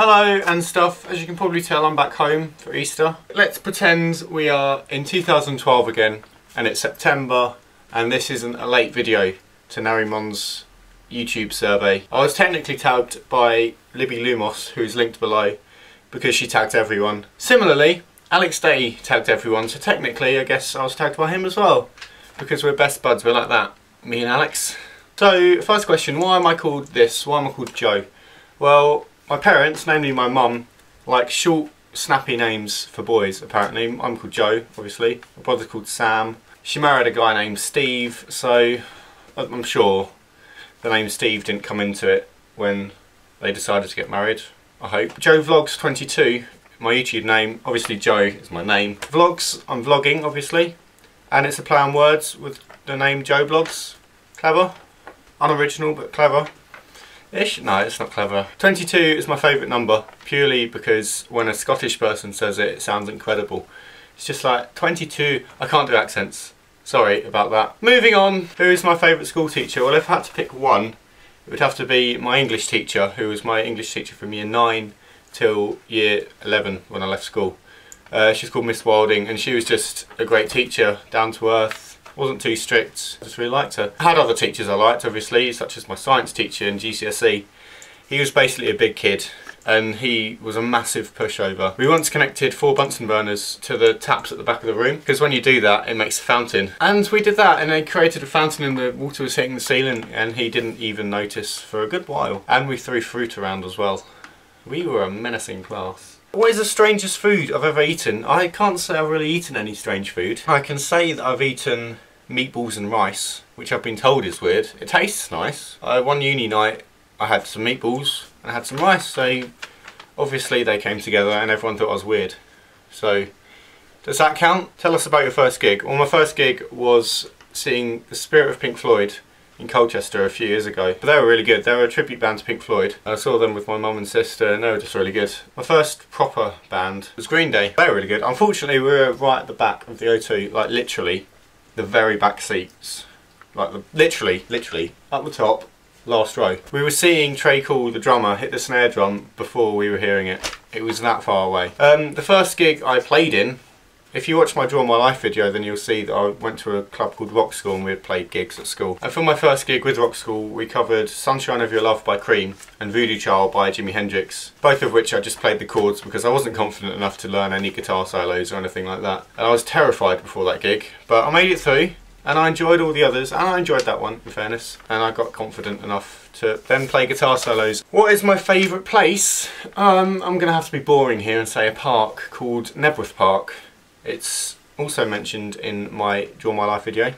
Hello and stuff. As you can probably tell, I'm back home for Easter. Let's pretend we are in 2012 again and it's September and this isn't a late video to Nerimon's YouTube survey. I was technically tagged by Libby Lumos, who's linked below, because she tagged everyone. Similarly, Alex Day tagged everyone, so technically I guess I was tagged by him as well, because we're best buds, we're like that, me and Alex. So, first question, why am I called this? Why am I called Joe? Well, my parents, namely my mum, like short, snappy names for boys, apparently. I'm called Joe, obviously. My brother's called Sam. She married a guy named Steve, so I'm sure the name Steve didn't come into it when they decided to get married, I hope. Joe Vlogs 22, my YouTube name. Obviously Joe is my name. Vlogs, I'm vlogging, obviously. And it's a play on words with the name Joe Vlogs. Clever. Unoriginal, but clever. Ish? No, it's not clever. 22 is my favourite number, purely because when a Scottish person says it, it sounds incredible. It's just like, 22, I can't do accents. Sorry about that. Moving on, who is my favourite school teacher? Well, if I had to pick one, it would have to be my English teacher, who was my English teacher from year 9 till year 11 when I left school. She's called Miss Wilding, and she was just a great teacher, down to earth. Wasn't too strict, just really liked her. I had other teachers I liked, obviously, such as my science teacher in GCSE. He was basically a big kid and he was a massive pushover. We once connected 4 Bunsen burners to the taps at the back of the room, because when you do that it makes a fountain. And we did that and they created a fountain and the water was hitting the ceiling and he didn't even notice for a good while. And we threw fruit around as well. We were a menacing class. What is the strangest food I've ever eaten? I can't say I've really eaten any strange food. I can say that I've eaten meatballs and rice, which I've been told is weird. It tastes nice. One uni night I had some meatballs and I had some rice, so obviously they came together and everyone thought I was weird. So, does that count? Tell us about your first gig. Well, my first gig was seeing the Spirit of Pink Floyd in Colchester a few years ago. But they were really good. They were a tribute band to Pink Floyd. I saw them with my mum and sister and they were just really good. My first proper band was Green Day. They were really good. Unfortunately we were right at the back of the O2, like literally the very back seats. Like literally up the top, last row. We were seeing Trey Cool, the drummer, hit the snare drum before we were hearing it. It was that far away. The first gig I played in, if you watch my Draw My Life video, then you'll see that I went to a club called Rock School and we had played gigs at school. And for my first gig with Rock School, we covered Sunshine of Your Love by Cream and Voodoo Child by Jimi Hendrix. Both of which I just played the chords because I wasn't confident enough to learn any guitar solos or anything like that. And I was terrified before that gig, but I made it through and I enjoyed all the others, and I enjoyed that one, in fairness. And I got confident enough to then play guitar solos. What is my favourite place? I'm going to have to be boring here and say a park called Nebworth Park. It's also mentioned in my Draw My Life video.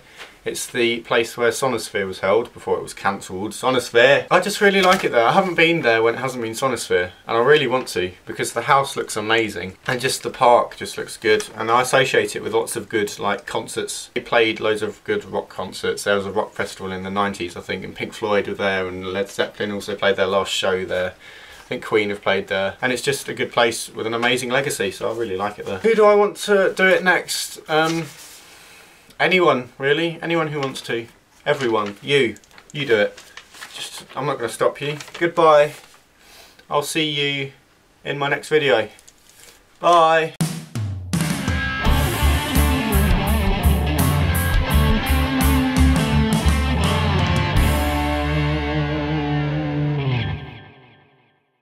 It's the place where Sonosphere was held before it was cancelled. Sonosphere! I just really like it there. I haven't been there when it hasn't been Sonosphere, and I really want to, because the house looks amazing and just the park just looks good, and I associate it with lots of good like concerts. We played loads of good rock concerts. There was a rock festival in the 90s I think, and Pink Floyd were there, and Led Zeppelin also played their last show there. I think Queen have played there, and it's just a good place with an amazing legacy, so I really like it there. Who do I want to do it next? Anyone, really. Anyone who wants to. Everyone. You do it. I'm not going to stop you. Goodbye. I'll see you in my next video. Bye.